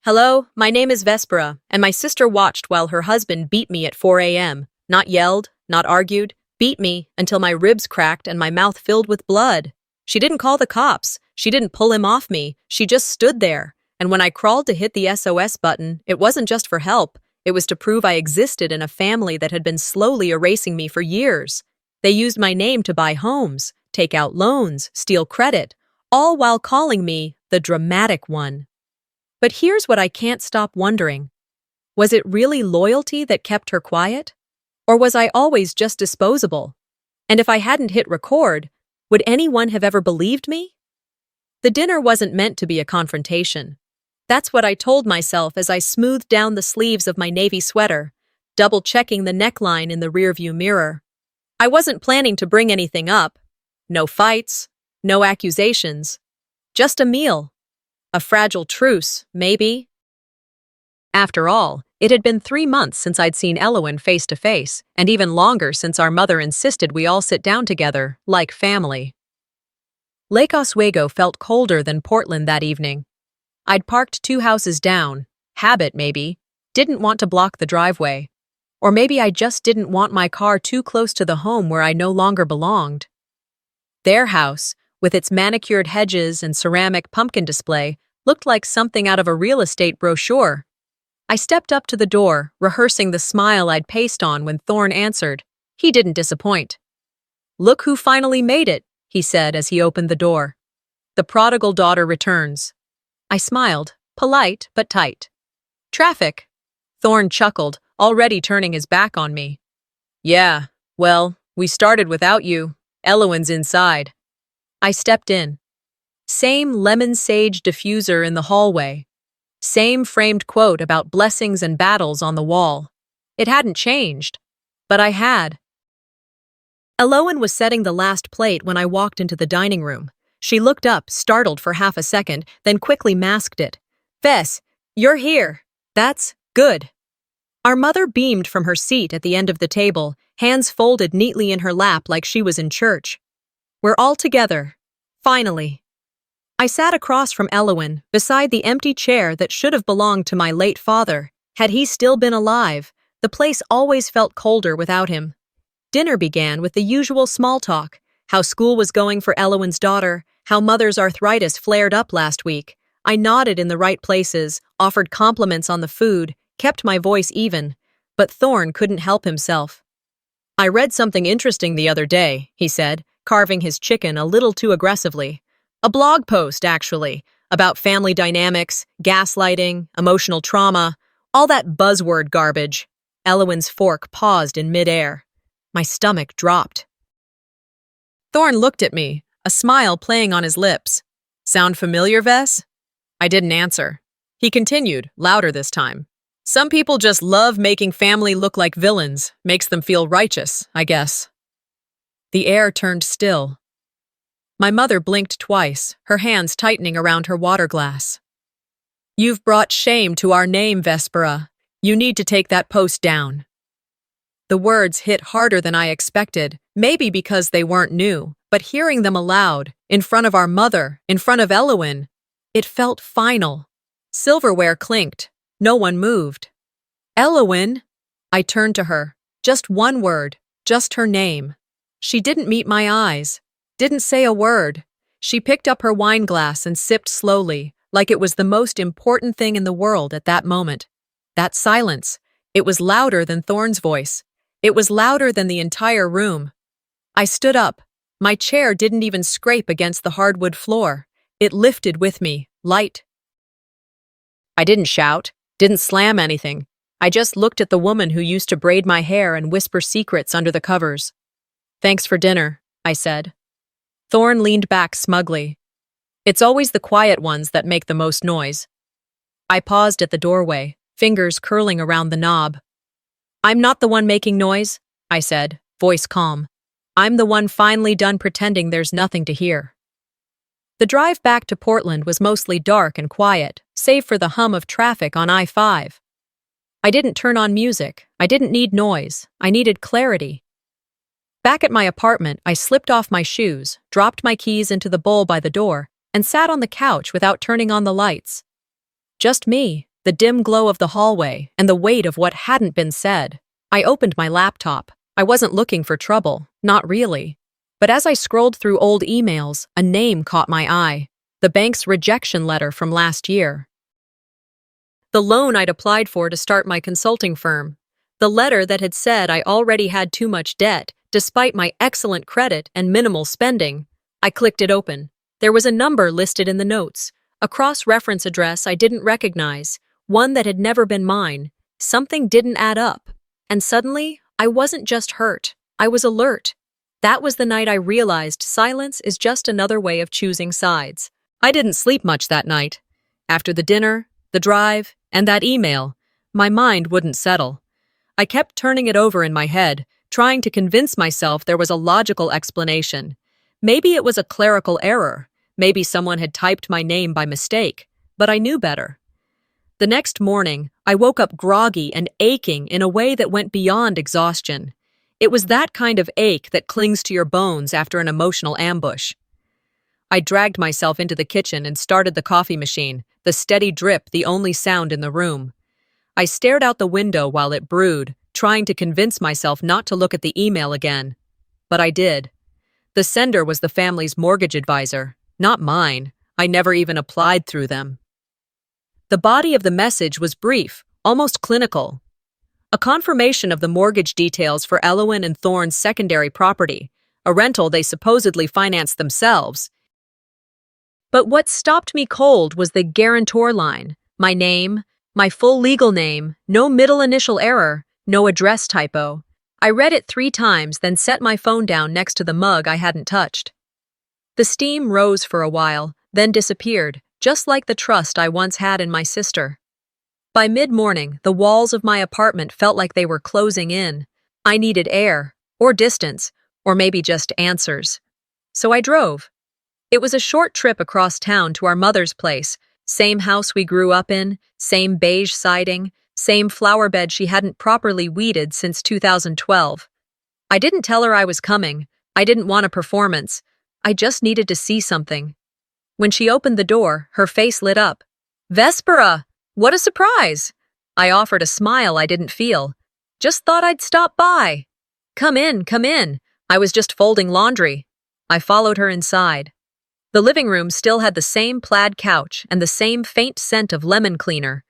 Hello, my name is Vespera, and my sister watched while her husband beat me at 4 a.m. Not yelled, not argued, beat me until my ribs cracked and my mouth filled with blood. She didn't call the cops. She didn't pull him off me. She just stood there. And when I crawled to hit the SOS button, it wasn't just for help. It was to prove I existed in a family that had been slowly erasing me for years. They used my name to buy homes, take out loans, steal credit, all while calling me the dramatic one. But here's what I can't stop wondering. Was it really loyalty that kept her quiet? Or was I always just disposable? And if I hadn't hit record, would anyone have ever believed me? The dinner wasn't meant to be a confrontation. That's what I told myself as I smoothed down the sleeves of my navy sweater, double-checking the neckline in the rearview mirror. I wasn't planning to bring anything up. No fights, no accusations. Just a meal. A fragile truce, maybe. After all, it had been 3 months since I'd seen Elowen face to face, and even longer since our mother insisted we all sit down together, like family. Lake Oswego felt colder than Portland that evening. I'd parked 2 houses down, habit maybe, didn't want to block the driveway. Or maybe I just didn't want my car too close to the home where I no longer belonged. Their house, with its manicured hedges and ceramic pumpkin display, looked like something out of a real estate brochure. I stepped up to the door, rehearsing the smile I'd paced on when Thorne answered. He didn't disappoint. "Look who finally made it," he said as he opened the door. "The prodigal daughter returns." I smiled, polite but tight. "Traffic?" Thorne chuckled, already turning his back on me. "Yeah, well, we started without you. Elowen's inside." I stepped in. Same lemon sage diffuser in the hallway. Same framed quote about blessings and battles on the wall. It hadn't changed, but I had. Elowen was setting the last plate when I walked into the dining room. She looked up, startled for half a second, then quickly masked it. "Vess, you're here. That's good." Our mother beamed from her seat at the end of the table, hands folded neatly in her lap like she was in church. "We're all together. Finally." I sat across from Elowen, beside the empty chair that should have belonged to my late father. Had he still been alive, the place always felt colder without him. Dinner began with the usual small talk, how school was going for Elowen's daughter, how mother's arthritis flared up last week. I nodded in the right places, offered compliments on the food, kept my voice even, but Thorne couldn't help himself. "I read something interesting the other day," he said, carving his chicken a little too aggressively. "A blog post, actually, about family dynamics, gaslighting, emotional trauma, all that buzzword garbage." Elowen's fork paused in midair. My stomach dropped. Thorne looked at me, a smile playing on his lips. "Sound familiar, Vess?" I didn't answer. He continued, louder this time. "Some people just love making family look like villains. Makes them feel righteous, I guess." The air turned still. My mother blinked twice, her hands tightening around her water glass. "You've brought shame to our name, Vespera. You need to take that post down." The words hit harder than I expected, maybe because they weren't new, but hearing them aloud, in front of our mother, in front of Elowen, it felt final. Silverware clinked. No one moved. "Elowen!" I turned to her. Just one word, just her name. She didn't meet my eyes, didn't say a word. She picked up her wine glass and sipped slowly, like it was the most important thing in the world at that moment. That silence, it was louder than Thorne's voice. It was louder than the entire room. I stood up. My chair didn't even scrape against the hardwood floor. It lifted with me, light. I didn't shout, didn't slam anything. I just looked at the woman who used to braid my hair and whisper secrets under the covers. "Thanks for dinner," I said. Thorne leaned back smugly. "It's always the quiet ones that make the most noise." I paused at the doorway, fingers curling around the knob. "I'm not the one making noise," I said, voice calm. "I'm the one finally done pretending there's nothing to hear." The drive back to Portland was mostly dark and quiet, save for the hum of traffic on I-5. I didn't turn on music. I didn't need noise. I needed clarity. Back at my apartment, I slipped off my shoes, dropped my keys into the bowl by the door, and sat on the couch without turning on the lights. Just me, the dim glow of the hallway, and the weight of what hadn't been said. I opened my laptop. I wasn't looking for trouble, not really. But as I scrolled through old emails, a name caught my eye. The bank's rejection letter from last year. The loan I'd applied for to start my consulting firm. The letter that had said I already had too much debt, despite my excellent credit and minimal spending. I clicked it open. There was a number listed in the notes, a cross-reference address I didn't recognize, one that had never been mine. Something didn't add up. And suddenly, I wasn't just hurt. I was alert. That was the night I realized silence is just another way of choosing sides. I didn't sleep much that night. After the dinner, the drive, and that email, my mind wouldn't settle. I kept turning it over in my head, trying to convince myself there was a logical explanation. Maybe it was a clerical error. Maybe someone had typed my name by mistake. But I knew better. The next morning, I woke up groggy and aching in a way that went beyond exhaustion. It was that kind of ache that clings to your bones after an emotional ambush. I dragged myself into the kitchen and started the coffee machine, the steady drip the only sound in the room. I stared out the window while it brewed, trying to convince myself not to look at the email again. But I did. The sender was the family's mortgage advisor, not mine. I never even applied through them. The body of the message was brief, almost clinical. A confirmation of the mortgage details for Elowin and Thorne's secondary property, a rental they supposedly financed themselves. But what stopped me cold was the guarantor line. My name, my full legal name, no middle initial error, no address typo. I read it 3 times, then set my phone down next to the mug I hadn't touched. The steam rose for a while, then disappeared, just like the trust I once had in my sister. By mid-morning, the walls of my apartment felt like they were closing in. I needed air, or distance, or maybe just answers. So I drove. It was a short trip across town to our mother's place, same house we grew up in, same beige siding, same flower bed she hadn't properly weeded since 2012. I didn't tell her I was coming. I didn't want a performance. I just needed to see something. When she opened the door, her face lit up. "Vespera! What a surprise!" I offered a smile I didn't feel. "Just thought I'd stop by." Come in, come in. I was just folding laundry." I followed her inside. The living room still had the same plaid couch and the same faint scent of lemon cleaner.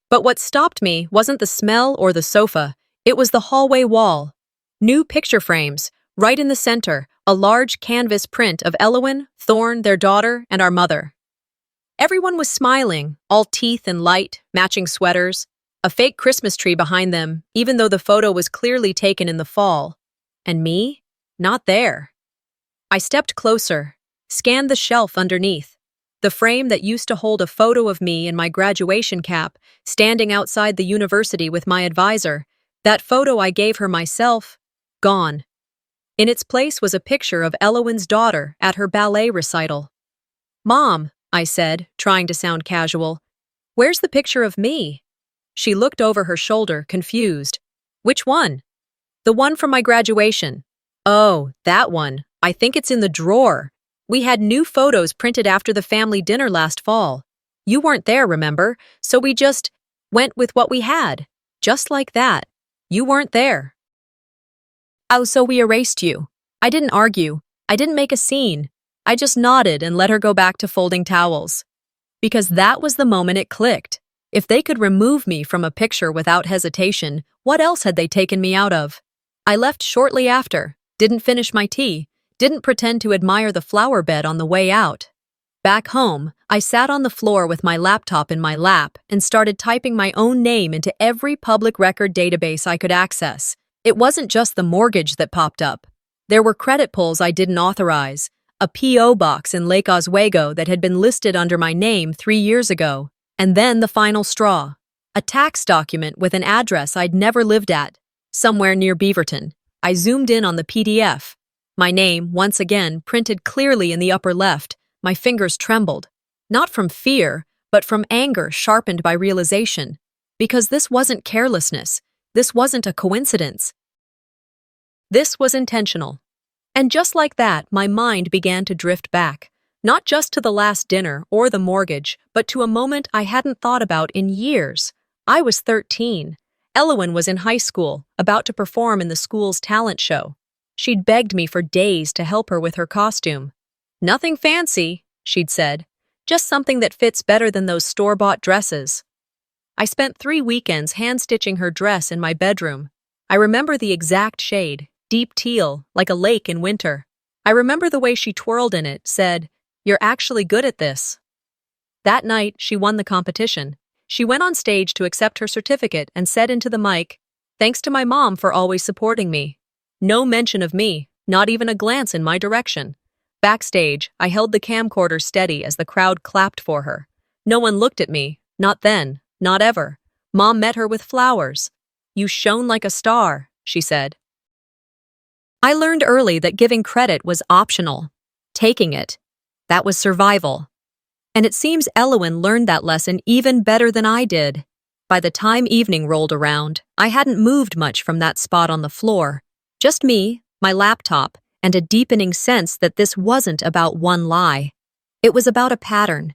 But what stopped me wasn't the smell or the sofa. It was the hallway wall. New picture frames, right in the center, a large canvas print of Elowin, Thorne, their daughter, and our mother. Everyone was smiling, all teeth and light, matching sweaters, a fake Christmas tree behind them, even though the photo was clearly taken in the fall. And me? Not there. I stepped closer, scanned the shelf underneath. The frame that used to hold a photo of me in my graduation cap, standing outside the university with my advisor, that photo I gave her myself, gone. In its place was a picture of Elowin's daughter at her ballet recital. "Mom," I said, trying to sound casual, "where's the picture of me?" She looked over her shoulder, confused. "Which one?" "The one from my graduation." "Oh, that one. I think it's in the drawer. We had new photos printed after the family dinner last fall. You weren't there, remember? So we just went with what we had. Just like that. You weren't there." "Oh, so we erased you." I didn't argue. I didn't make a scene. I just nodded and let her go back to folding towels. Because that was the moment it clicked. If they could remove me from a picture without hesitation, what else had they taken me out of? I left shortly after, didn't finish my tea, didn't pretend to admire the flower bed on the way out. Back home, I sat on the floor with my laptop in my lap and started typing my own name into every public record database I could access. It wasn't just the mortgage that popped up. There were credit pulls I didn't authorize, a P.O. box in Lake Oswego that had been listed under my name 3 years ago, and then the final straw, a tax document with an address I'd never lived at, somewhere near Beaverton. I zoomed in on the PDF. My name, once again, printed clearly in the upper left. My fingers trembled. Not from fear, but from anger sharpened by realization. Because this wasn't carelessness. This wasn't a coincidence. This was intentional. And just like that, my mind began to drift back. Not just to the last dinner or the mortgage, but to a moment I hadn't thought about in years. I was 13. Elowen was in high school, about to perform in the school's talent show. She'd begged me for days to help her with her costume. "Nothing fancy," she'd said. "Just something that fits better than those store-bought dresses." I spent 3 weekends hand-stitching her dress in my bedroom. I remember the exact shade, deep teal, like a lake in winter. I remember the way she twirled in it, said, "You're actually good at this." That night, she won the competition. She went on stage to accept her certificate and said into the mic, "Thanks to my mom for always supporting me." No mention of me, not even a glance in my direction. Backstage, I held the camcorder steady as the crowd clapped for her. No one looked at me, not then, not ever. Mom met her with flowers. "You shone like a star," she said. I learned early that giving credit was optional. Taking it, that was survival. And it seems Elowen learned that lesson even better than I did. By the time evening rolled around, I hadn't moved much from that spot on the floor. Just me, my laptop, and a deepening sense that this wasn't about one lie. It was about a pattern,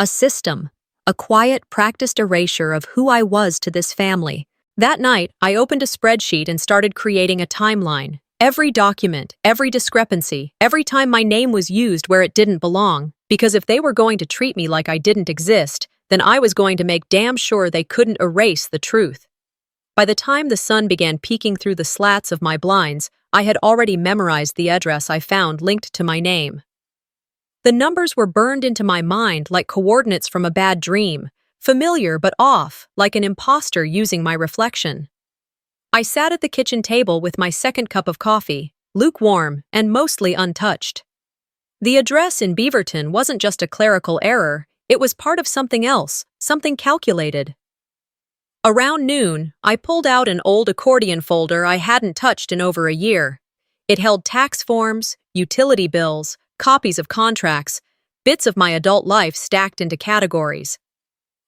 a system, a quiet, practiced erasure of who I was to this family. That night, I opened a spreadsheet and started creating a timeline. Every document, every discrepancy, every time my name was used where it didn't belong. Because if they were going to treat me like I didn't exist, then I was going to make damn sure they couldn't erase the truth. By the time the sun began peeking through the slats of my blinds, I had already memorized the address I found linked to my name. The numbers were burned into my mind like coordinates from a bad dream, familiar but off, like an imposter using my reflection. I sat at the kitchen table with my second cup of coffee, lukewarm and mostly untouched. The address in Beaverton wasn't just a clerical error, it was part of something else, something calculated. Around noon, I pulled out an old accordion folder I hadn't touched in over a year. It held tax forms, utility bills, copies of contracts, bits of my adult life stacked into categories.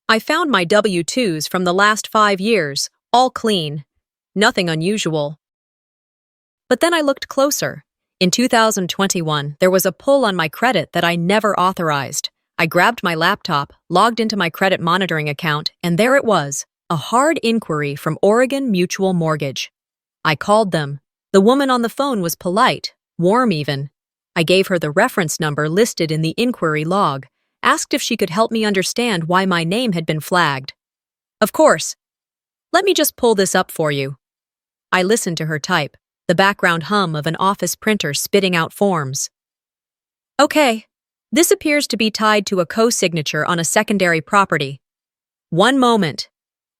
I found my W-2s from the last 5 years, all clean. Nothing unusual. But then I looked closer. In 2021, there was a pull on my credit that I never authorized. I grabbed my laptop, logged into my credit monitoring account, and there it was, a hard inquiry from Oregon Mutual Mortgage. I called them. The woman on the phone was polite, warm even. I gave her the reference number listed in the inquiry log, asked if she could help me understand why my name had been flagged. "Of course. Let me just pull this up for you." I listened to her type, the background hum of an office printer spitting out forms. "Okay, this appears to be tied to a co-signature on a secondary property. One moment.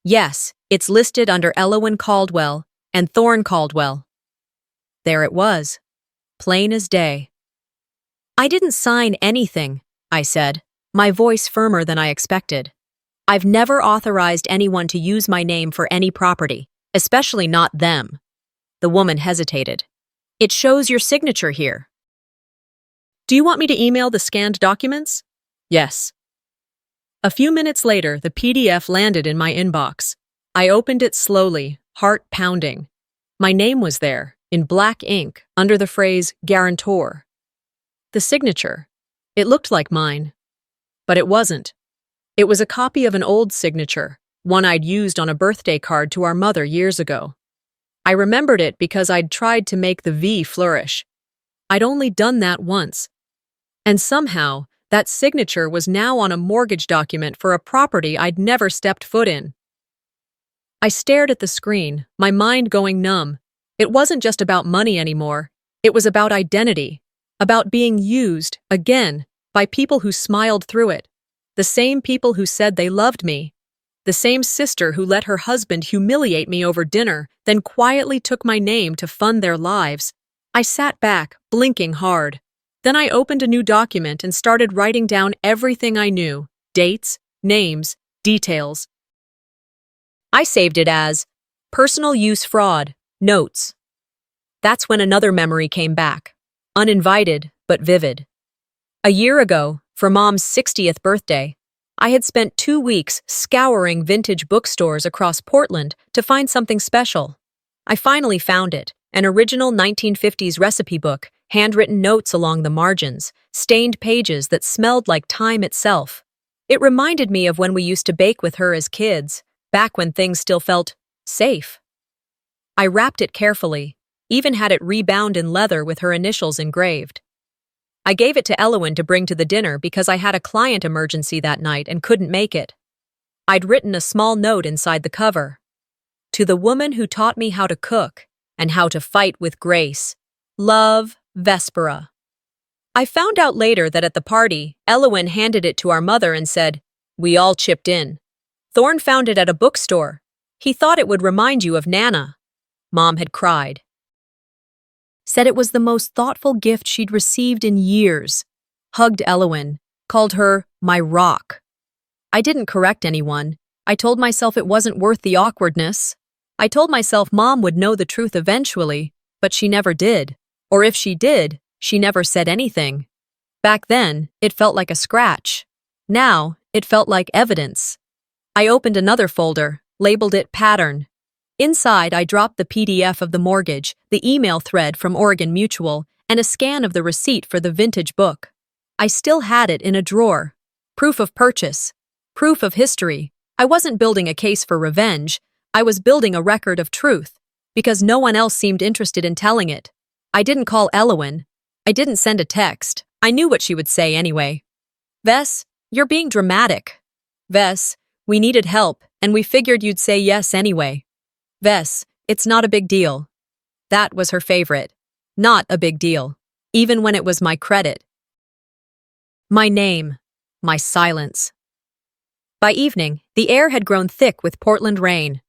Yes, it's listed under Elowen Caldwell and Thorne Caldwell." There it was, plain as day. "I didn't sign anything," I said, my voice firmer than I expected. "I've never authorized anyone to use my name for any property, especially not them." The woman hesitated. "It shows your signature here." "Do you want me to email the scanned documents?" "Yes." A few minutes later, the PDF landed in my inbox. I opened it slowly, heart pounding. My name was there, in black ink, under the phrase guarantor. The signature. It looked like mine. But it wasn't. It was a copy of an old signature, one I'd used on a birthday card to our mother years ago. I remembered it because I'd tried to make the V flourish. I'd only done that once. And somehow, that signature was now on a mortgage document for a property I'd never stepped foot in. I stared at the screen, my mind going numb. It wasn't just about money anymore. It was about identity, about being used, again, by people who smiled through it. The same people who said they loved me. The same sister who let her husband humiliate me over dinner, then quietly took my name to fund their lives. I sat back, blinking hard. Then I opened a new document and started writing down everything I knew, dates, names, details. I saved it as personal use fraud, notes. That's when another memory came back, uninvited but vivid. A year ago, for Mom's 60th birthday, I had spent 2 weeks scouring vintage bookstores across Portland to find something special. I finally found it, an original 1950s recipe book, handwritten notes along the margins, stained pages that smelled like time itself. It reminded me of when we used to bake with her as kids, back when things still felt safe. I wrapped it carefully, even had it rebound in leather with her initials engraved. I gave it to Elowen to bring to the dinner because I had a client emergency that night and couldn't make it. I'd written a small note inside the cover. To the woman who taught me how to cook and how to fight with grace. Love, Vespera. I found out later that at the party, Elowen handed it to our mother and said, "We all chipped in." Thorn found it at a bookstore. He thought it would remind you of Nana. Mom had cried. Said it was the most thoughtful gift she'd received in years. Hugged Elowen, called her my rock. I didn't correct anyone. I told myself it wasn't worth the awkwardness. I told myself Mom would know the truth eventually, but she never did. Or if she did, she never said anything. Back then, it felt like a scratch. Now, it felt like evidence. I opened another folder, labeled it Pattern. Inside, I dropped the PDF of the mortgage, the email thread from Oregon Mutual, and a scan of the receipt for the vintage book. I still had it in a drawer. Proof of purchase. Proof of history. I wasn't building a case for revenge. I was building a record of truth, because no one else seemed interested in telling it. I didn't call Elowen. I didn't send a text. I knew what she would say anyway. "Vess, you're being dramatic." "Vess, we needed help, and we figured you'd say yes anyway." "Vess, it's not a big deal." That was her favorite. Not a big deal. Even when it was my credit. My name. My silence. By evening, the air had grown thick with Portland rain.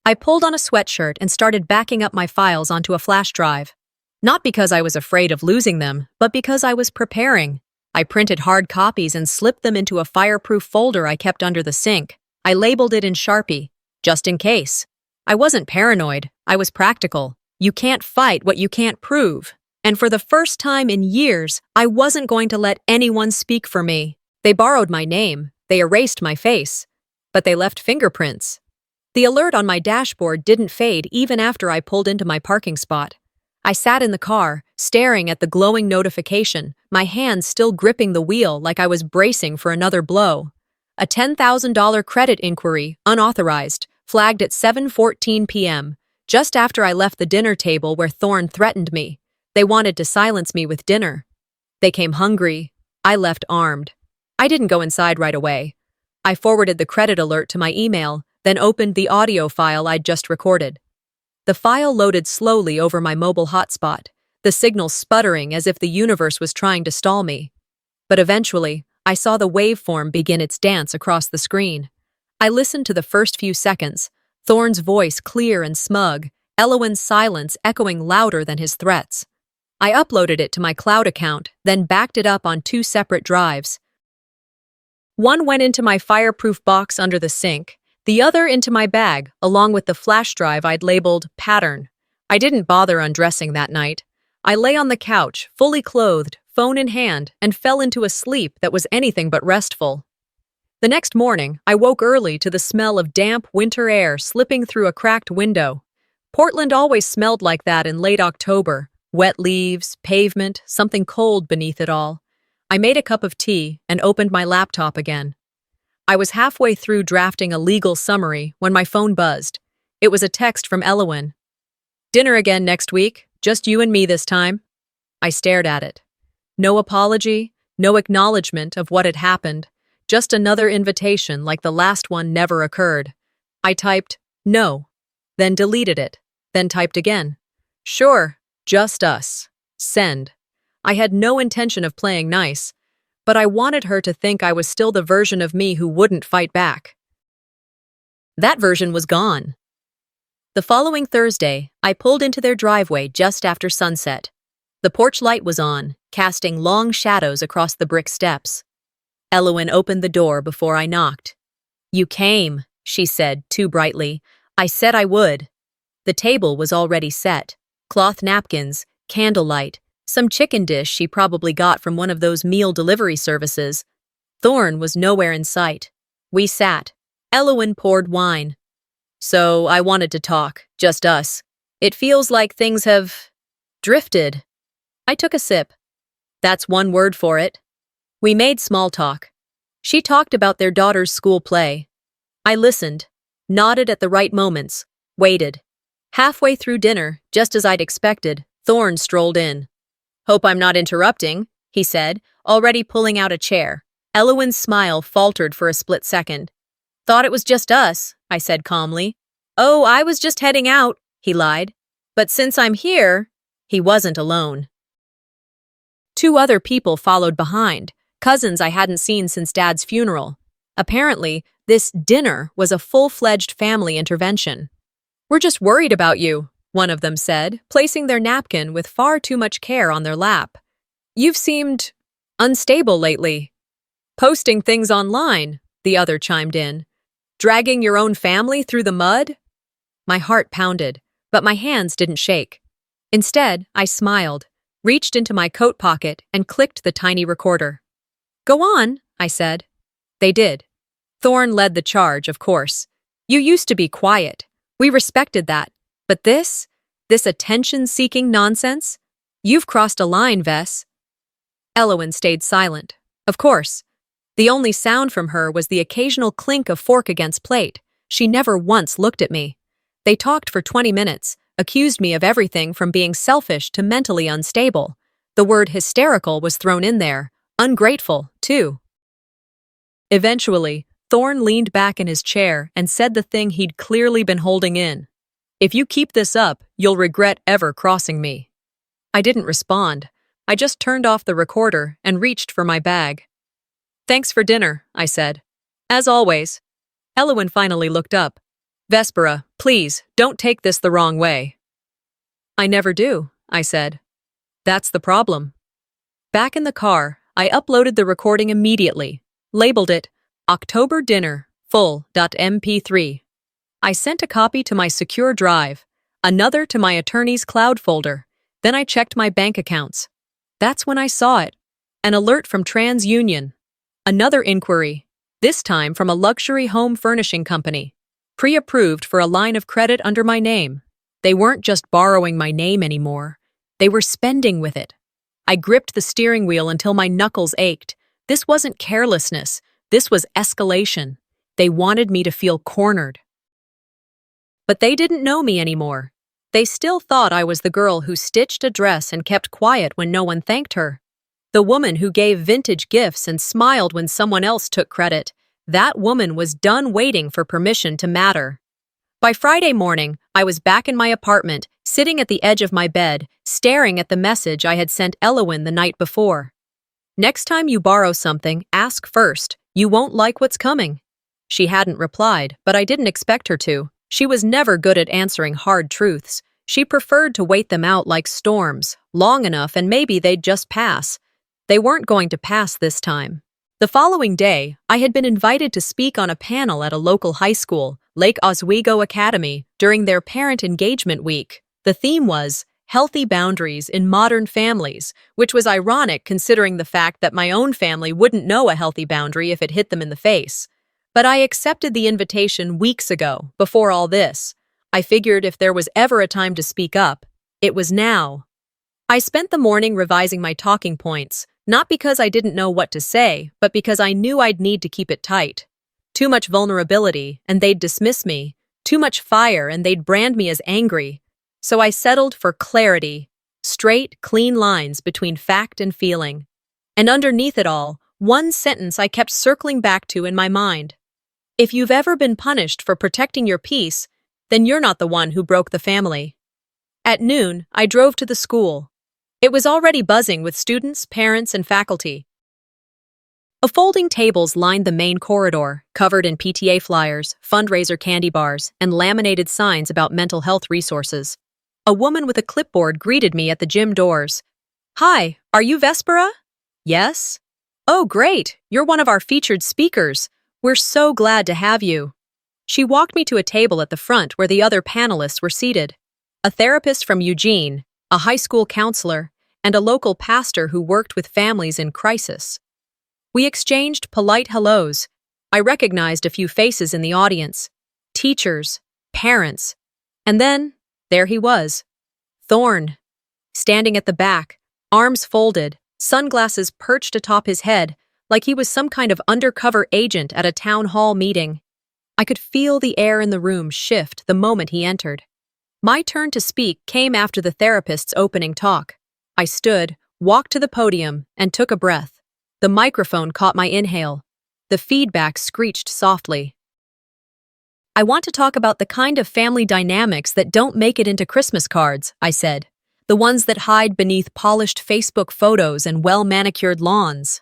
I pulled on a sweatshirt and started backing up my files onto a flash drive. Not because I was afraid of losing them, but because I was preparing. I printed hard copies and slipped them into a fireproof folder I kept under the sink. I labeled it in Sharpie, just in case. I wasn't paranoid, I was practical. You can't fight what you can't prove. And for the first time in years, I wasn't going to let anyone speak for me. They borrowed my name, they erased my face, but they left fingerprints. The alert on my dashboard didn't fade even after I pulled into my parking spot. I sat in the car, staring at the glowing notification, my hands still gripping the wheel like I was bracing for another blow. A $10,000 credit inquiry, unauthorized, flagged at 7:14 p.m., just after I left the dinner table where Thorn threatened me. They wanted to silence me with dinner. They came hungry. I left armed. I didn't go inside right away. I forwarded the credit alert to my email, then opened the audio file I'd just recorded. The file loaded slowly over my mobile hotspot, the signal sputtering as if the universe was trying to stall me. But eventually, I saw the waveform begin its dance across the screen. I listened to the first few seconds, Thorn's voice clear and smug, Elowen's silence echoing louder than his threats. I uploaded it to my cloud account, then backed it up on 2 separate drives. One went into my fireproof box under the sink, the other into my bag, along with the flash drive I'd labeled Pattern. I didn't bother undressing that night. I lay on the couch, fully clothed, phone in hand, and fell into a sleep that was anything but restful. The next morning, I woke early to the smell of damp winter air slipping through a cracked window. Portland always smelled like that in late October. Wet leaves, pavement, something cold beneath it all. I made a cup of tea and opened my laptop again. I was halfway through drafting a legal summary when my phone buzzed. It was a text from Elowen. "Dinner again next week, just you and me this time." I stared at it. No apology, no acknowledgement of what had happened. Just another invitation like the last one never occurred. I typed, "No," then deleted it, then typed again. "Sure, just us. Send." I had no intention of playing nice, but I wanted her to think I was still the version of me who wouldn't fight back. That version was gone. The following Thursday, I pulled into their driveway just after sunset. The porch light was on, casting long shadows across the brick steps. Elowen opened the door before I knocked. "You came," she said, too brightly. "I said I would." The table was already set. Cloth napkins, candlelight, some chicken dish she probably got from one of those meal delivery services. Thorn was nowhere in sight. We sat. Elowen poured wine. "So I wanted to talk, just us. It feels like things have drifted." I took a sip. That's one word for it. We made small talk. She talked about their daughter's school play. I listened, nodded at the right moments, waited. Halfway through dinner, just as I'd expected, Thorne strolled in. "Hope I'm not interrupting," he said, already pulling out a chair. Elowen's smile faltered for a split second. "Thought it was just us," I said calmly. "Oh, I was just heading out," he lied. "But since I'm here," he wasn't alone. Two other people followed behind, cousins I hadn't seen since Dad's funeral. Apparently, this dinner was a full-fledged family intervention. "We're just worried about you," one of them said, placing their napkin with far too much care on their lap. "You've seemed unstable lately." "Posting things online," the other chimed in. "Dragging your own family through the mud?" My heart pounded, but my hands didn't shake. Instead, I smiled, reached into my coat pocket, and clicked the tiny recorder. "Go on," I said. They did. Thorne led the charge, of course. "You used to be quiet. We respected that. But this attention-seeking nonsense? You've crossed a line, Vess." Elowen stayed silent. Of course. The only sound from her was the occasional clink of fork against plate. She never once looked at me. They talked for 20 minutes, accused me of everything from being selfish to mentally unstable. The word hysterical was thrown in there. Ungrateful, too. Eventually, Thorne leaned back in his chair and said the thing he'd clearly been holding in. "If you keep this up, you'll regret ever crossing me." I didn't respond. I just turned off the recorder and reached for my bag. "Thanks for dinner," I said. "As always." Elowen finally looked up. "Vespera, please, don't take this the wrong way." "I never do," I said. "That's the problem." Back in the car, I uploaded the recording immediately, labeled it October Dinner, full.mp3. I sent a copy to my secure drive, another to my attorney's cloud folder. Then I checked my bank accounts. That's when I saw it. An alert from TransUnion. Another inquiry, this time from a luxury home furnishing company. Pre-approved for a line of credit under my name. They weren't just borrowing my name anymore. They were spending with it. I gripped the steering wheel until my knuckles ached. This wasn't carelessness. This was escalation. They wanted me to feel cornered. But they didn't know me anymore. They still thought I was the girl who stitched a dress and kept quiet when no one thanked her. The woman who gave vintage gifts and smiled when someone else took credit. That woman was done waiting for permission to matter. By Friday morning, I was back in my apartment, sitting at the edge of my bed, staring at the message I had sent Elowen the night before. "Next time you borrow something, ask first. You won't like what's coming." She hadn't replied, but I didn't expect her to. She was never good at answering hard truths. She preferred to wait them out like storms, long enough and maybe they'd just pass. They weren't going to pass this time. The following day, I had been invited to speak on a panel at a local high school, Lake Oswego Academy, during their parent engagement week. The theme was healthy boundaries in modern families, which was ironic considering the fact that my own family wouldn't know a healthy boundary if it hit them in the face. But I accepted the invitation weeks ago, before all this. I figured if there was ever a time to speak up, it was now. I spent the morning revising my talking points, not because I didn't know what to say, but because I knew I'd need to keep it tight. Too much vulnerability, and they'd dismiss me. Too much fire, and they'd brand me as angry. So I settled for clarity, straight, clean lines between fact and feeling. And underneath it all, one sentence I kept circling back to in my mind. If you've ever been punished for protecting your peace, then you're not the one who broke the family. At noon, I drove to the school. It was already buzzing with students, parents, and faculty. Folding tables lined the main corridor, covered in PTA flyers, fundraiser candy bars, and laminated signs about mental health resources. A woman with a clipboard greeted me at the gym doors. "Hi, are you Vespera?" "Yes." "Oh, great, you're one of our featured speakers. We're so glad to have you." She walked me to a table at the front where the other panelists were seated. A therapist from Eugene, a high school counselor, and a local pastor who worked with families in crisis. We exchanged polite hellos. I recognized a few faces in the audience. Teachers, parents. And then, there he was. Thorne. Standing at the back, arms folded, sunglasses perched atop his head, like he was some kind of undercover agent at a town hall meeting. I could feel the air in the room shift the moment he entered. My turn to speak came after the therapist's opening talk. I stood, walked to the podium, and took a breath. The microphone caught my inhale. The feedback screeched softly. I want to talk about the kind of family dynamics that don't make it into Christmas cards, I said. The ones that hide beneath polished Facebook photos and well-manicured lawns.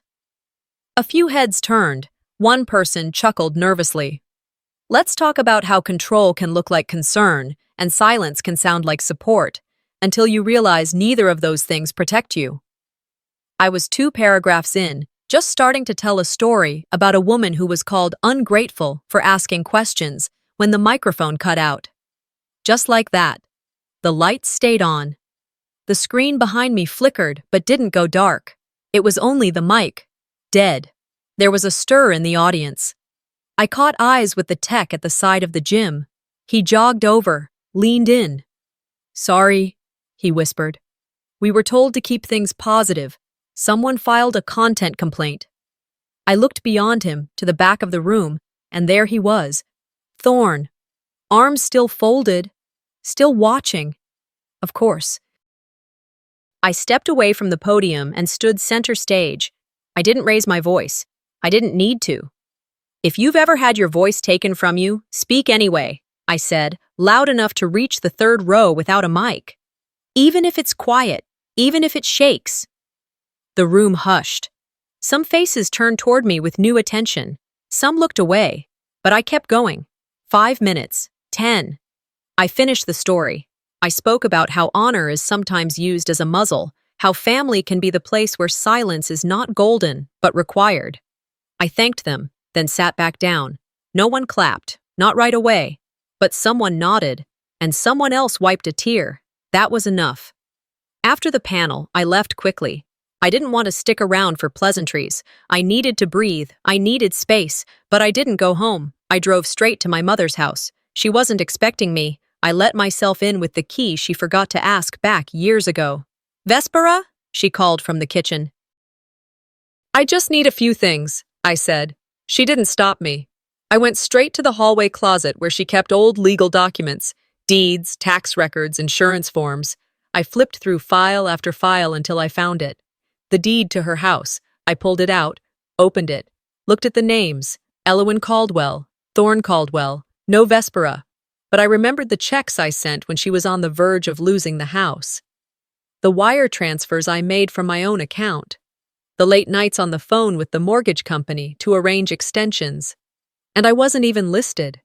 A few heads turned. One person chuckled nervously. Let's talk about how control can look like concern and silence can sound like support, until you realize neither of those things protect you. I was 2 paragraphs in, just starting to tell a story about a woman who was called ungrateful for asking questions when the microphone cut out. Just like that. The lights stayed on. The screen behind me flickered but didn't go dark. It was only the mic. Dead. There was a stir in the audience. I caught eyes with the tech at the side of the gym. He jogged over, leaned in. Sorry, he whispered. We were told to keep things positive. Someone filed a content complaint. I looked beyond him to the back of the room, and there he was. Thorn. Arms still folded. Still watching. Of course. I stepped away from the podium and stood center stage. I didn't raise my voice. I didn't need to. If you've ever had your voice taken from you, speak anyway, I said, loud enough to reach the 3rd row without a mic. Even if it's quiet, even if it shakes. The room hushed. Some faces turned toward me with new attention. Some looked away, but I kept going. 5 minutes, 10. I finished the story. I spoke about how honor is sometimes used as a muzzle, how family can be the place where silence is not golden, but required. I thanked them, then sat back down. No one clapped, not right away, but someone nodded, and someone else wiped a tear. That was enough. After the panel, I left quickly. I didn't want to stick around for pleasantries. I needed to breathe, I needed space, but I didn't go home. I drove straight to my mother's house. She wasn't expecting me. I let myself in with the key she forgot to ask back years ago. Vespera? She called from the kitchen. I just need a few things, I said. She didn't stop me. I went straight to the hallway closet where she kept old legal documents, deeds, tax records, insurance forms. I flipped through file after file until I found it. The deed to her house. I pulled it out, opened it, looked at the names. Elwyn Caldwell, Thorn Caldwell, no Vespera. But I remembered the checks I sent when she was on the verge of losing the house. The wire transfers I made from my own account. The late nights on the phone with the mortgage company to arrange extensions. And I wasn't even listed.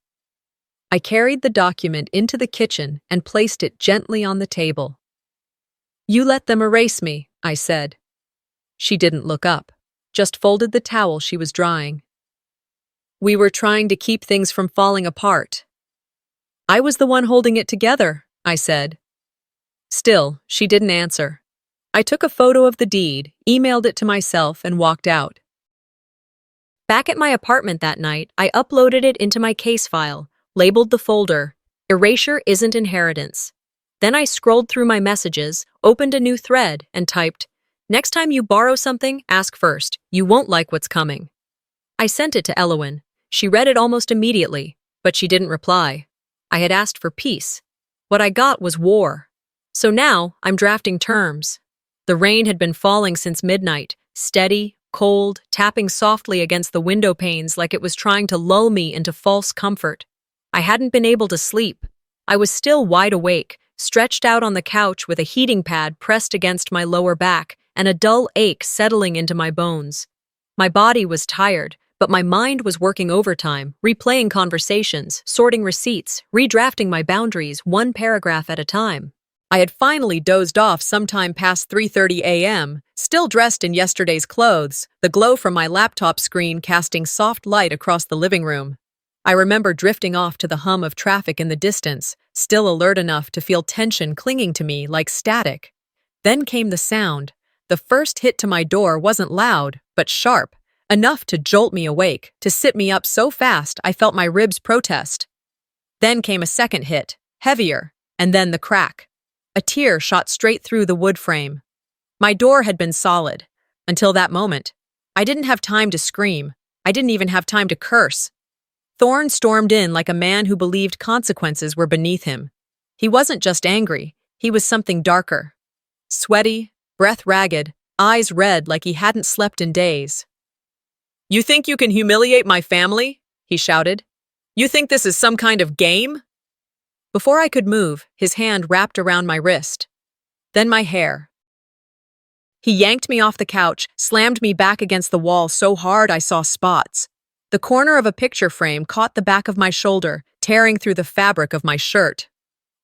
I carried the document into the kitchen and placed it gently on the table. You let them erase me, I said. She didn't look up, just folded the towel she was drying. We were trying to keep things from falling apart. I was the one holding it together, I said. Still, she didn't answer. I took a photo of the deed, emailed it to myself, and walked out. Back at my apartment that night, I uploaded it into my case file, labeled the folder, Erasure Isn't Inheritance. Then I scrolled through my messages, opened a new thread, and typed, Next time you borrow something, ask first. You won't like what's coming. I sent it to Elwyn. She read it almost immediately, but she didn't reply. I had asked for peace. What I got was war. So now, I'm drafting terms. The rain had been falling since midnight, steady, cold, tapping softly against the window panes like it was trying to lull me into false comfort. I hadn't been able to sleep. I was still wide awake, stretched out on the couch with a heating pad pressed against my lower back and a dull ache settling into my bones. My body was tired, but my mind was working overtime, replaying conversations, sorting receipts, redrafting my boundaries 1 paragraph at a time. I had finally dozed off sometime past 3:30 a.m., still dressed in yesterday's clothes, the glow from my laptop screen casting soft light across the living room. I remember drifting off to the hum of traffic in the distance, still alert enough to feel tension clinging to me like static. Then came the sound. The first hit to my door wasn't loud, but sharp, enough to jolt me awake, to sit me up so fast I felt my ribs protest. Then came a second hit, heavier, and then the crack. A tear shot straight through the wood frame. My door had been solid. Until that moment. I didn't have time to scream. I didn't even have time to curse. Thorne stormed in like a man who believed consequences were beneath him. He wasn't just angry, he was something darker. Sweaty, breath ragged, eyes red like he hadn't slept in days. "You think you can humiliate my family?" he shouted. "You think this is some kind of game?" Before I could move, his hand wrapped around my wrist. Then my hair. He yanked me off the couch, slammed me back against the wall so hard I saw spots. The corner of a picture frame caught the back of my shoulder, tearing through the fabric of my shirt.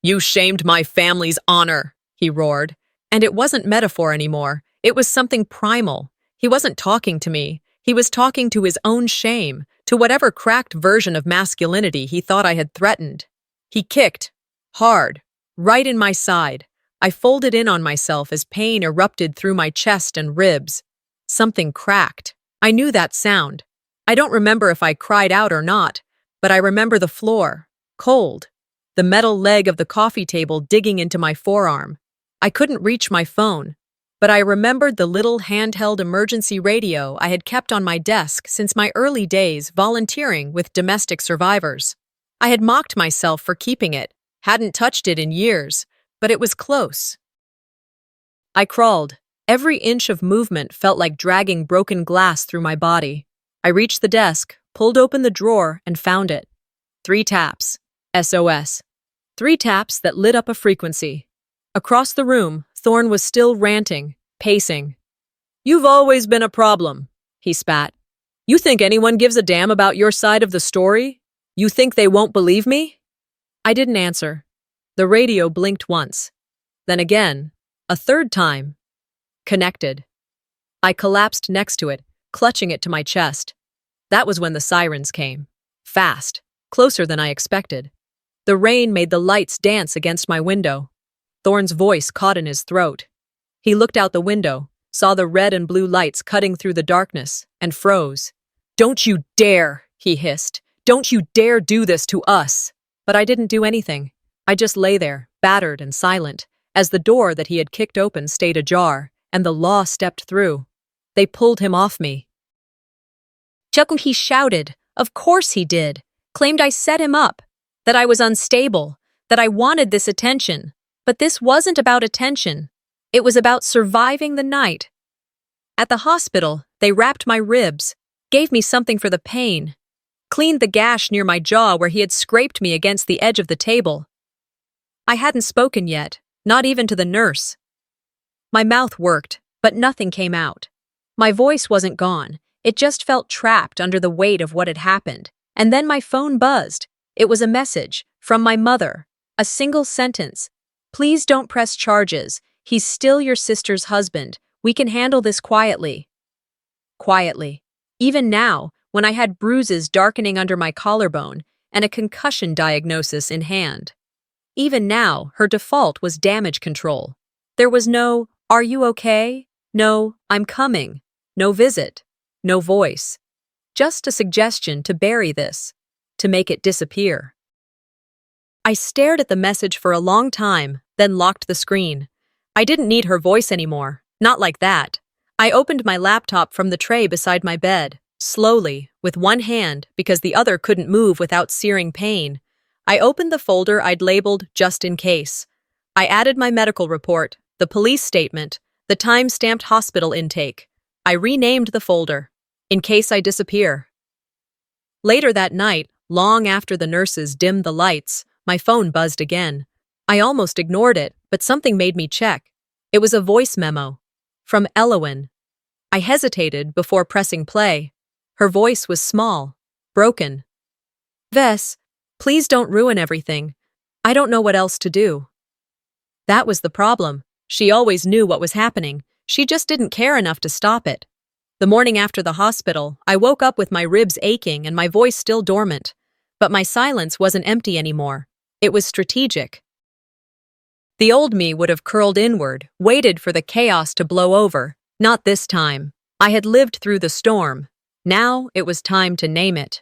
"You shamed my family's honor," he roared. And it wasn't metaphor anymore. It was something primal. He wasn't talking to me. He was talking to his own shame, to whatever cracked version of masculinity he thought I had threatened. He kicked, hard, right in my side. I folded in on myself as pain erupted through my chest and ribs. Something cracked. I knew that sound. I don't remember if I cried out or not, but I remember the floor, cold, the metal leg of the coffee table digging into my forearm. I couldn't reach my phone, but I remembered the little handheld emergency radio I had kept on my desk since my early days volunteering with domestic survivors. I had mocked myself for keeping it, hadn't touched it in years, but it was close. I crawled. Every inch of movement felt like dragging broken glass through my body. I reached the desk, pulled open the drawer, and found it. 3 taps. SOS. 3 taps that lit up a frequency. Across the room, Thorne was still ranting, pacing. "You've always been a problem," he spat. "You think anyone gives a damn about your side of the story? You think they won't believe me?" I didn't answer. The radio blinked once. Then again, a third time. Connected. I collapsed next to it, clutching it to my chest. That was when the sirens came. Fast, closer than I expected. The rain made the lights dance against my window. Thorne's voice caught in his throat. He looked out the window, saw the red and blue lights cutting through the darkness, and froze. "Don't you dare," he hissed. "Don't you dare do this to us." But I didn't do anything. I just lay there, battered and silent, as the door that he had kicked open stayed ajar, and the law stepped through. They pulled him off me. "Chuckle," he shouted. Of course he did. Claimed I set him up, that I was unstable, that I wanted this attention. But this wasn't about attention. It was about surviving the night. At the hospital, they wrapped my ribs, gave me something for the pain, cleaned the gash near my jaw where he had scraped me against the edge of the table. I hadn't spoken yet, not even to the nurse. My mouth worked, but nothing came out. My voice wasn't gone. It just felt trapped under the weight of what had happened. And then my phone buzzed. It was a message from my mother. A single sentence. "Please don't press charges. He's still your sister's husband. We can handle this quietly." Quietly. Even now, when I had bruises darkening under my collarbone and a concussion diagnosis in hand. Even now, her default was damage control. There was no, "Are you okay?" No, "I'm coming." No visit. No voice. Just a suggestion to bury this, to make it disappear. I stared at the message for a long time, then locked the screen. I didn't need her voice anymore. Not like that. I opened my laptop from the tray beside my bed, slowly, with one hand because the other couldn't move without searing pain. I opened the folder I'd labeled just in case. I added my medical report, the police statement, the time-stamped hospital intake. I renamed the folder, in case I disappear. Later that night, long after the nurses dimmed the lights, my phone buzzed again. I almost ignored it, but something made me check. It was a voice memo. From Elowen. I hesitated before pressing play. Her voice was small, broken. "Vess, please don't ruin everything. I don't know what else to do." That was the problem. She always knew what was happening. She just didn't care enough to stop it. The morning after the hospital, I woke up with my ribs aching and my voice still dormant. But my silence wasn't empty anymore. It was strategic. The old me would have curled inward, waited for the chaos to blow over. Not this time. I had lived through the storm. Now it was time to name it.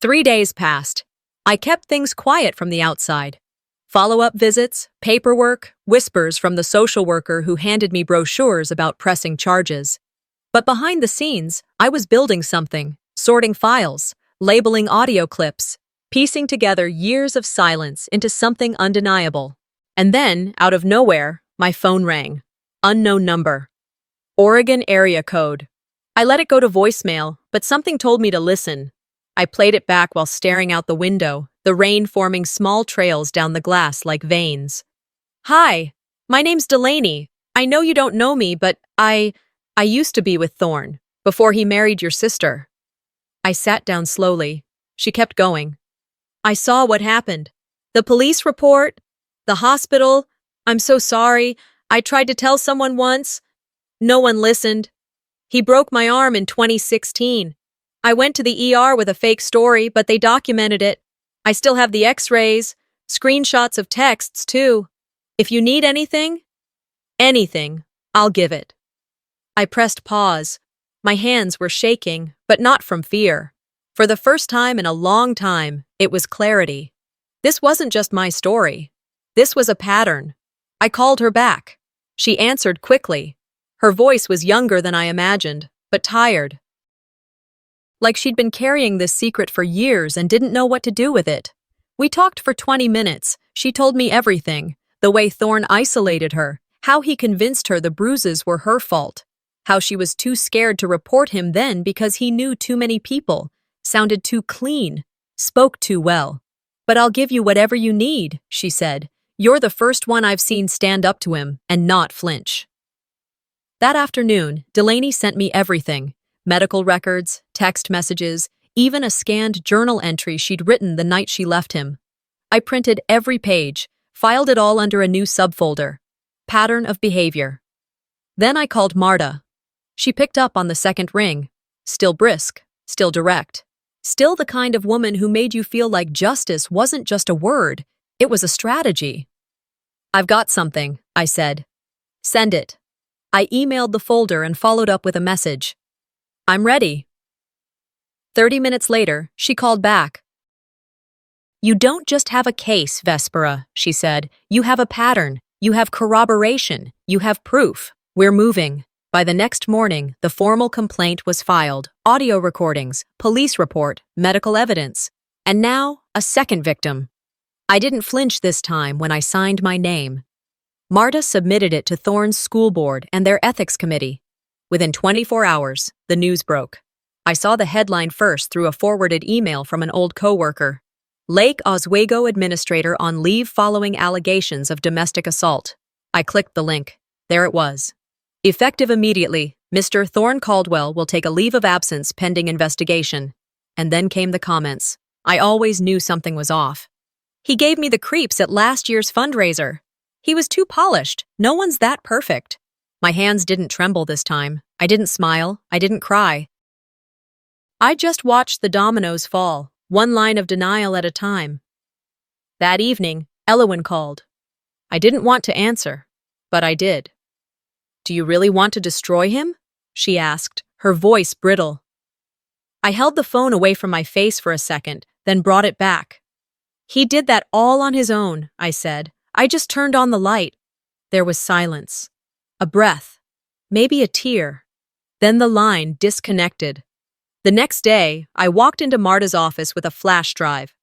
3 days passed. I kept things quiet from the outside. Follow-up visits, paperwork, whispers from the social worker who handed me brochures about pressing charges. But behind the scenes, I was building something, sorting files, labeling audio clips, piecing together years of silence into something undeniable. And then, out of nowhere, my phone rang. Unknown number. Oregon area code. I let it go to voicemail, but something told me to listen. I played it back while staring out the window, the rain forming small trails down the glass like veins. Hi, my name's Delaney. I know you don't know me, but I used to be with Thorne, before he married your sister. I sat down slowly. She kept going. I saw what happened. The police report, the hospital. I'm so sorry. I tried to tell someone once. No one listened. He broke my arm in 2016. I went to the ER with a fake story, but they documented it. I still have the x-rays, screenshots of texts, too. If you need anything, I'll give it. I pressed pause. My hands were shaking, but not from fear. For the first time in a long time, it was clarity. This wasn't just my story. This was a pattern. I called her back. She answered quickly. Her voice was younger than I imagined, but tired. Like she'd been carrying this secret for years and didn't know what to do with it. We talked for 20 minutes. She told me everything. The way Thorne isolated her, how he convinced her the bruises were her fault, how she was too scared to report him then because he knew too many people, sounded too clean, spoke too well. But I'll give you whatever you need, she said. You're the first one I've seen stand up to him and not flinch. That afternoon, Delaney sent me everything. Medical records, text messages, even a scanned journal entry she'd written the night she left him. I printed every page, filed it all under a new subfolder. Pattern of behavior. Then I called Marta. She picked up on the second ring. Still brisk, still direct. Still the kind of woman who made you feel like justice wasn't just a word, it was a strategy. I've got something, I said. Send it. I emailed the folder and followed up with a message. I'm ready. 30 minutes later, she called back. You don't just have a case, Vespera, she said. You have a pattern. You have corroboration. You have proof. We're moving. By the next morning, the formal complaint was filed, audio recordings, police report, medical evidence. And now, a second victim. I didn't flinch this time when I signed my name. Marta submitted it to Thorne's school board and their ethics committee. Within 24 hours, the news broke. I saw the headline first through a forwarded email from an old coworker. Lake Oswego administrator on leave following allegations of domestic assault. I clicked the link. There it was. Effective immediately, Mr. Thorne Caldwell will take a leave of absence pending investigation. And then came the comments. I always knew something was off. He gave me the creeps at last year's fundraiser. He was too polished. No one's that perfect. My hands didn't tremble this time. I didn't smile. I didn't cry. I just watched the dominoes fall, one line of denial at a time. That evening, Elowen called. I didn't want to answer, but I did. Do you really want to destroy him? She asked, her voice brittle. I held the phone away from my face for a second, then brought it back. He did that all on his own, I said. I just turned on the light. There was silence. A breath. Maybe a tear. Then the line disconnected. The next day, I walked into Marta's office with a flash drive.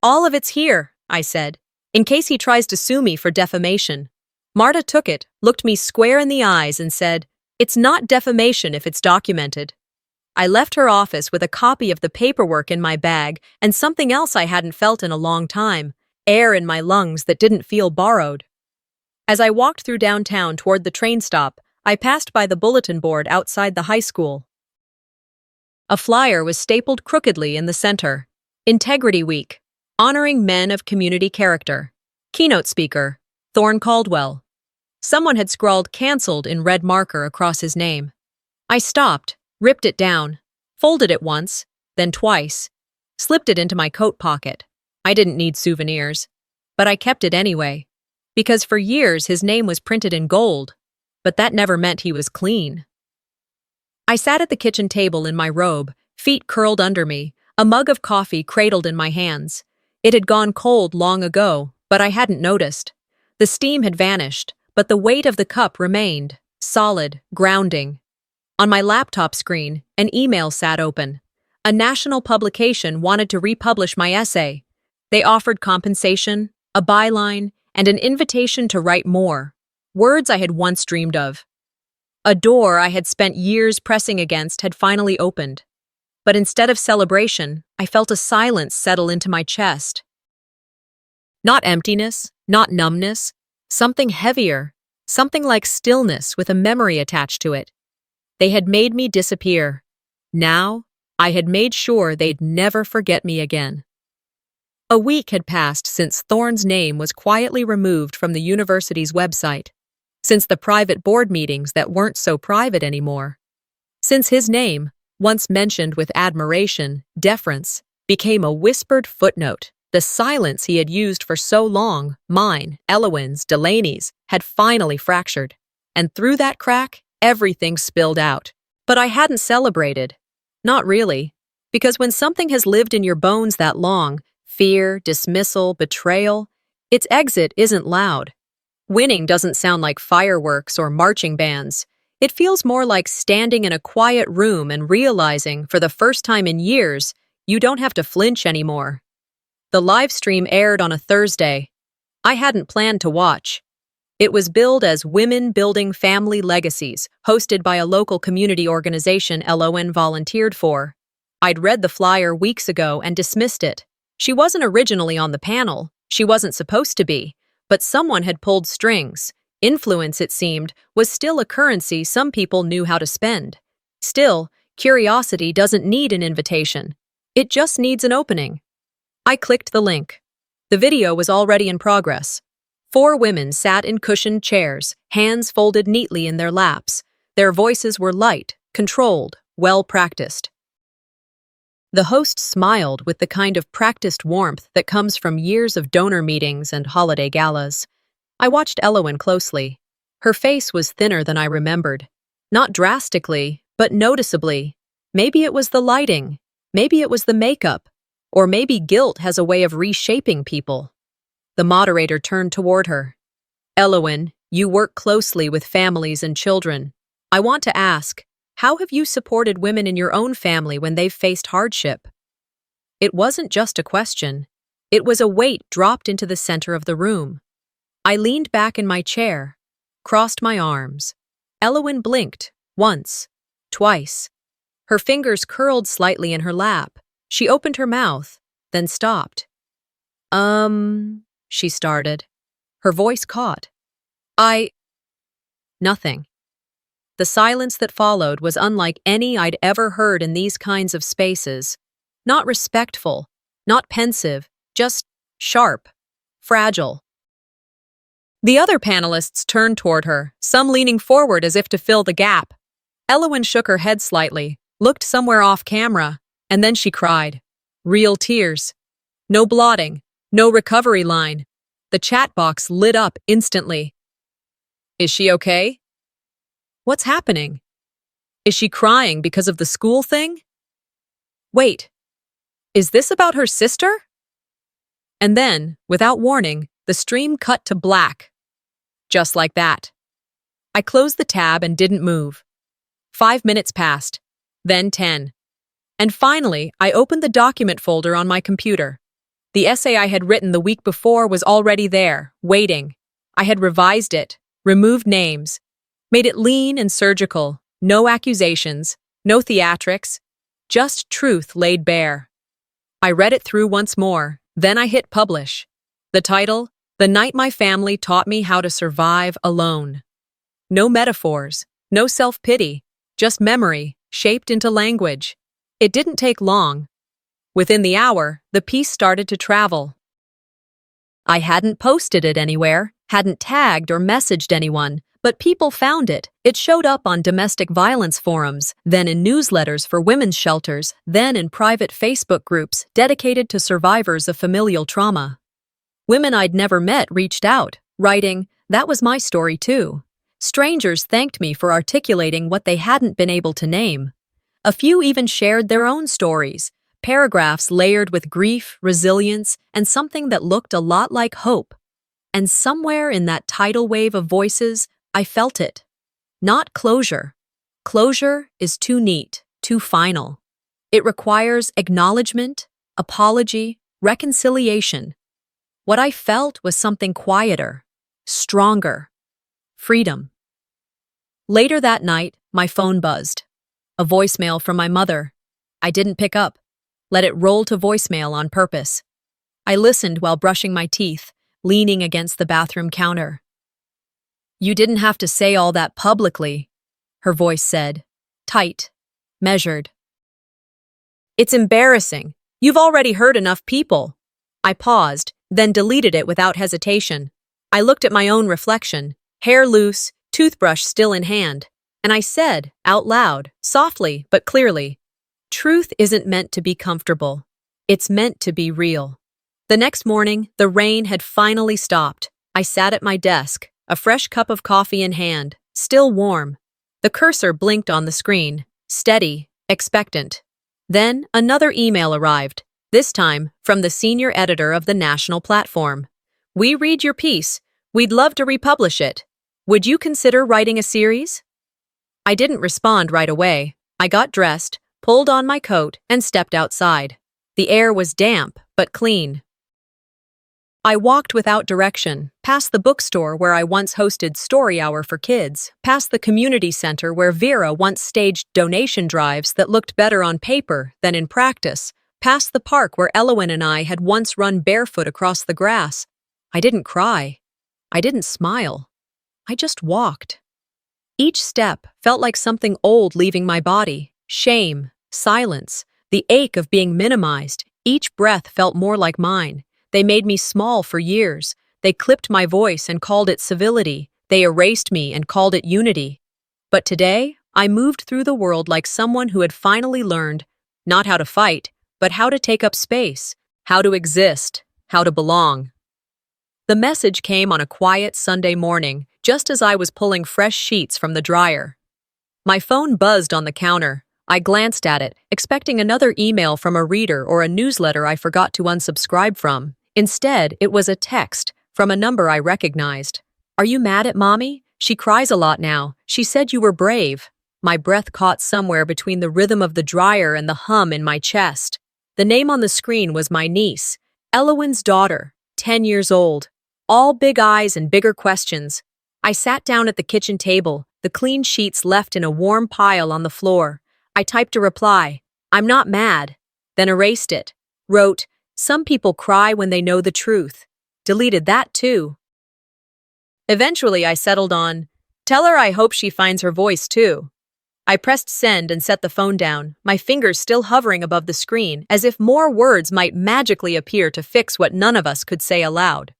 All of it's here, I said, in case he tries to sue me for defamation. Marta took it, looked me square in the eyes and said, It's not defamation if it's documented. I left her office with a copy of the paperwork in my bag and something else I hadn't felt in a long time, air in my lungs that didn't feel borrowed. As I walked through downtown toward the train stop, I passed by the bulletin board outside the high school. A flyer was stapled crookedly in the center. Integrity Week, honoring men of community character. Keynote speaker, Thorne Caldwell. Someone had scrawled "canceled" in red marker across his name. I stopped, ripped it down, folded it once, then twice, slipped it into my coat pocket. I didn't need souvenirs, but I kept it anyway, because for years his name was printed in gold, but that never meant he was clean. I sat at the kitchen table in my robe, feet curled under me, a mug of coffee cradled in my hands. It had gone cold long ago, but I hadn't noticed. The steam had vanished, but the weight of the cup remained, solid, grounding. On my laptop screen, an email sat open. A national publication wanted to republish my essay. They offered compensation, a byline, and an invitation to write more. Words I had once dreamed of. A door I had spent years pressing against had finally opened. But instead of celebration, I felt a silence settle into my chest. Not emptiness, not numbness, something heavier, something like stillness with a memory attached to it. They had made me disappear. Now, I had made sure they'd never forget me again. A week had passed since Thorne's name was quietly removed from the university's website, since the private board meetings that weren't so private anymore, since his name, once mentioned with admiration, deference, became a whispered footnote. The silence he had used for so long, mine, Elowyn's, Delaney's, had finally fractured. And through that crack, everything spilled out. But I hadn't celebrated. Not really. Because when something has lived in your bones that long, fear, dismissal, betrayal, its exit isn't loud. Winning doesn't sound like fireworks or marching bands. It feels more like standing in a quiet room and realizing, for the first time in years, you don't have to flinch anymore. The live stream aired on a Thursday. I hadn't planned to watch. It was billed as Women Building Family Legacies, hosted by a local community organization Elowyn volunteered for. I'd read the flyer weeks ago and dismissed it. She wasn't originally on the panel. She wasn't supposed to be. But someone had pulled strings. Influence, it seemed, was still a currency some people knew how to spend. Still, curiosity doesn't need an invitation. It just needs an opening. I clicked the link. The video was already in progress. 4 women sat in cushioned chairs, hands folded neatly in their laps. Their voices were light, controlled, well-practiced. The host smiled with the kind of practiced warmth that comes from years of donor meetings and holiday galas. I watched Elowyn closely. Her face was thinner than I remembered. Not drastically, but noticeably. Maybe it was the lighting. Maybe it was the makeup. Or maybe guilt has a way of reshaping people. The moderator turned toward her. Elowyn, you work closely with families and children. I want to ask, how have you supported women in your own family when they've faced hardship? It wasn't just a question. It was a weight dropped into the center of the room. I leaned back in my chair, crossed my arms. Elowyn blinked, once, twice. Her fingers curled slightly in her lap. She opened her mouth, then stopped. She started. Her voice caught. Nothing. The silence that followed was unlike any I'd ever heard in these kinds of spaces. Not respectful, not pensive, just sharp, fragile. The other panelists turned toward her, some leaning forward as if to fill the gap. Elowyn shook her head slightly, looked somewhere off camera, and then she cried. Real tears. No blotting, no recovery line. The chat box lit up instantly. Is she okay? What's happening? Is she crying because of the school thing? Wait, is this about her sister? And then, without warning, the stream cut to black. Just like that. I closed the tab and didn't move. 5 minutes passed, then 10. And finally, I opened the document folder on my computer. The essay I had written the week before was already there, waiting. I had revised it, removed names, made it lean and surgical, no accusations, no theatrics, just truth laid bare. I read it through once more, then I hit publish. The title, The Night My Family Taught Me How to Survive Alone. No metaphors, no self-pity, just memory, shaped into language. It didn't take long. Within the hour, the piece started to travel. I hadn't posted it anywhere, hadn't tagged or messaged anyone, but people found it. It showed up on domestic violence forums, then in newsletters for women's shelters, then in private Facebook groups dedicated to survivors of familial trauma. Women I'd never met reached out, writing, "That was my story too." Strangers thanked me for articulating what they hadn't been able to name. A few even shared their own stories, paragraphs layered with grief, resilience, and something that looked a lot like hope. And somewhere in that tidal wave of voices, I felt it. Not closure. Closure is too neat, too final. It requires acknowledgement, apology, reconciliation. What I felt was something quieter, stronger, freedom. Later that night, my phone buzzed. A voicemail from my mother. I didn't pick up. Let it roll to voicemail on purpose. I listened while brushing my teeth, leaning against the bathroom counter. "You didn't have to say all that publicly," her voice said, tight, measured. "It's embarrassing. You've already hurt enough people." I paused, then deleted it without hesitation. I looked at my own reflection, hair loose, toothbrush still in hand, and I said, out loud, softly but clearly, "Truth isn't meant to be comfortable. It's meant to be real." The next morning, the rain had finally stopped. I sat at my desk, a fresh cup of coffee in hand, still warm. The cursor blinked on the screen, steady, expectant. Then another email arrived, this time from the senior editor of the national platform. "We read your piece. We'd love to republish it. Would you consider writing a series?" I didn't respond right away. I got dressed, pulled on my coat, and stepped outside. The air was damp, but clean. I walked without direction, past the bookstore where I once hosted Story Hour for kids, past the community center where Vera once staged donation drives that looked better on paper than in practice, past the park where Elowen and I had once run barefoot across the grass. I didn't cry. I didn't smile. I just walked. Each step felt like something old leaving my body. Shame, silence, the ache of being minimized. Each breath felt more like mine. They made me small for years. They clipped my voice and called it civility. They erased me and called it unity. But today, I moved through the world like someone who had finally learned not how to fight, but how to take up space, how to exist, how to belong. The message came on a quiet Sunday morning, just as I was pulling fresh sheets from the dryer. My phone buzzed on the counter. I glanced at it, expecting another email from a reader or a newsletter I forgot to unsubscribe from. Instead, it was a text from a number I recognized. "Are you mad at Mommy? She cries a lot now. She said you were brave." My breath caught somewhere between the rhythm of the dryer and the hum in my chest. The name on the screen was my niece, Elowen's daughter, 10 years old. All big eyes and bigger questions. I sat down at the kitchen table, the clean sheets left in a warm pile on the floor. I typed a reply, "I'm not mad," then erased it. Wrote, "Some people cry when they know the truth." Deleted that too. Eventually I settled on, "Tell her I hope she finds her voice too." I pressed send and set the phone down, my fingers still hovering above the screen, as if more words might magically appear to fix what none of us could say aloud.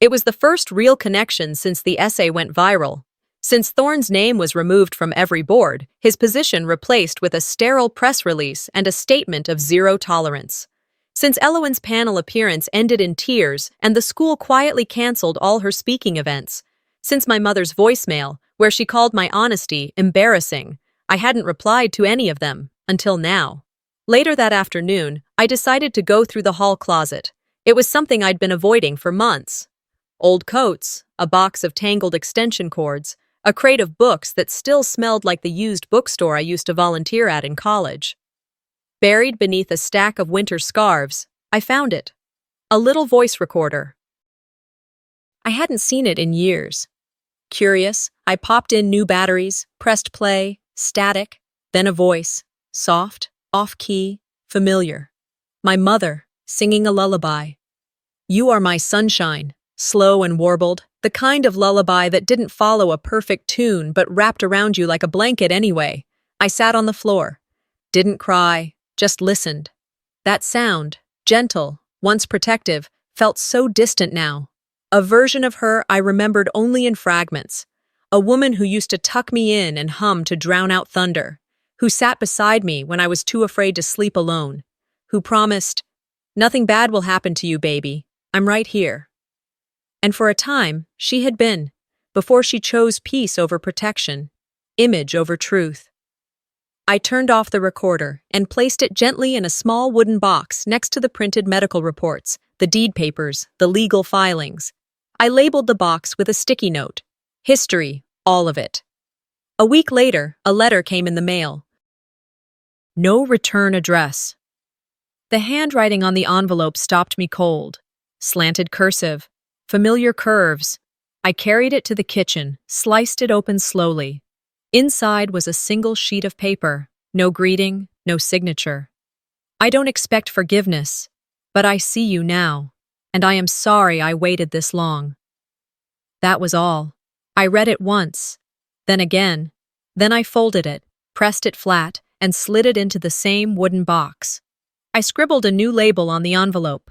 It was the first real connection since the essay went viral. Since Thorne's name was removed from every board, his position replaced with a sterile press release and a statement of zero tolerance. Since Elowen's panel appearance ended in tears and the school quietly canceled all her speaking events. Since my mother's voicemail, where she called my honesty embarrassing, I hadn't replied to any of them, until now. Later that afternoon, I decided to go through the hall closet. It was something I'd been avoiding for months. Old coats, a box of tangled extension cords, a crate of books that still smelled like the used bookstore I used to volunteer at in college. Buried beneath a stack of winter scarves, I found it. A little voice recorder. I hadn't seen it in years. Curious, I popped in new batteries, pressed play, static, then a voice, soft, off-key, familiar. My mother, singing a lullaby. "You are my sunshine," slow and warbled, the kind of lullaby that didn't follow a perfect tune but wrapped around you like a blanket anyway. I sat on the floor. Didn't cry, just listened. That sound, gentle, once protective, felt so distant now. A version of her I remembered only in fragments. A woman who used to tuck me in and hum to drown out thunder. Who sat beside me when I was too afraid to sleep alone. Who promised, "Nothing bad will happen to you, baby. I'm right here." And for a time, she had been, before she chose peace over protection, image over truth. I turned off the recorder and placed it gently in a small wooden box next to the printed medical reports, the deed papers, the legal filings. I labeled the box with a sticky note. History, all of it. A week later, a letter came in the mail. No return address. The handwriting on the envelope stopped me cold. Slanted cursive, familiar curves. I carried it to the kitchen, sliced it open slowly. Inside was a single sheet of paper, no greeting, no signature. I don't expect forgiveness, but I see you now, and I am sorry I waited this long. That was all. I read it once, then again. Then I folded it, pressed it flat, and slid it into the same wooden box. I scribbled a new label on the envelope.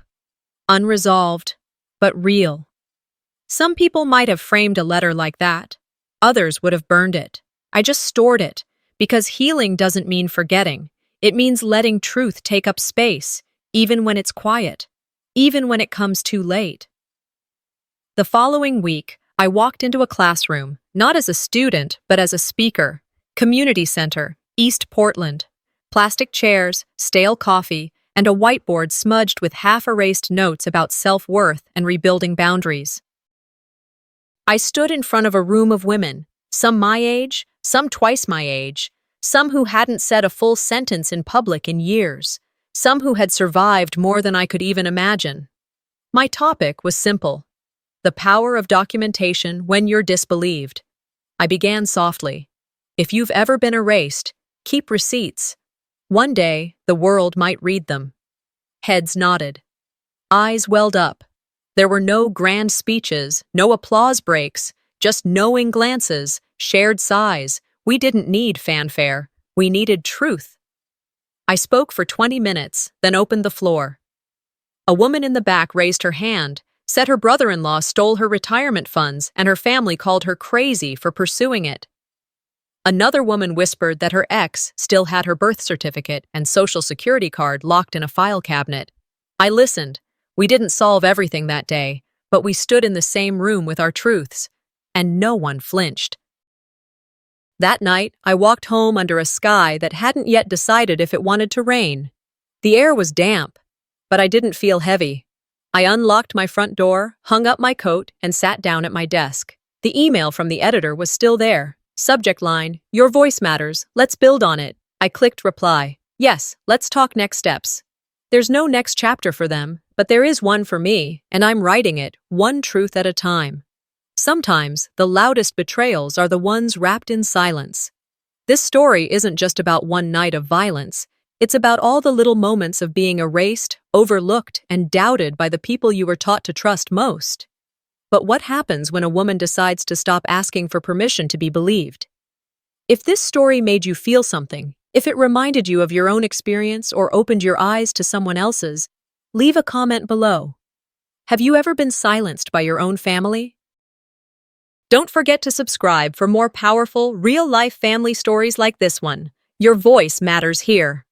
Unresolved, but real. Some people might have framed a letter like that. Others would have burned it. I just stored it, because healing doesn't mean forgetting. It means letting truth take up space, even when it's quiet, even when it comes too late. The following week, I walked into a classroom, not as a student, but as a speaker. Community Center, East Portland. Plastic chairs, stale coffee, and a whiteboard smudged with half-erased notes about self-worth and rebuilding boundaries. I stood in front of a room of women, some my age, some twice my age, some who hadn't said a full sentence in public in years, some who had survived more than I could even imagine. My topic was simple: the power of documentation when you're disbelieved. I began softly. If you've ever been erased, keep receipts. One day, the world might read them. Heads nodded. Eyes welled up. There were no grand speeches, no applause breaks, just knowing glances, shared sighs. We didn't need fanfare. We needed truth. I spoke for 20 minutes, then opened the floor. A woman in the back raised her hand, said her brother-in-law stole her retirement funds and her family called her crazy for pursuing it. Another woman whispered that her ex still had her birth certificate and social security card locked in a file cabinet. I listened. We didn't solve everything that day, but we stood in the same room with our truths, and no one flinched. That night, I walked home under a sky that hadn't yet decided if it wanted to rain. The air was damp, but I didn't feel heavy. I unlocked my front door, hung up my coat, and sat down at my desk. The email from the editor was still there. Subject line, "Your voice matters, let's build on it." I clicked reply. Yes, let's talk next steps. There's no next chapter for them, but there is one for me, and I'm writing it, one truth at a time. Sometimes, the loudest betrayals are the ones wrapped in silence. This story isn't just about one night of violence. It's about all the little moments of being erased, overlooked, and doubted by the people you were taught to trust most. But what happens when a woman decides to stop asking for permission to be believed? If this story made you feel something, if it reminded you of your own experience or opened your eyes to someone else's, leave a comment below. Have you ever been silenced by your own family? Don't forget to subscribe for more powerful, real-life family stories like this one. Your voice matters here.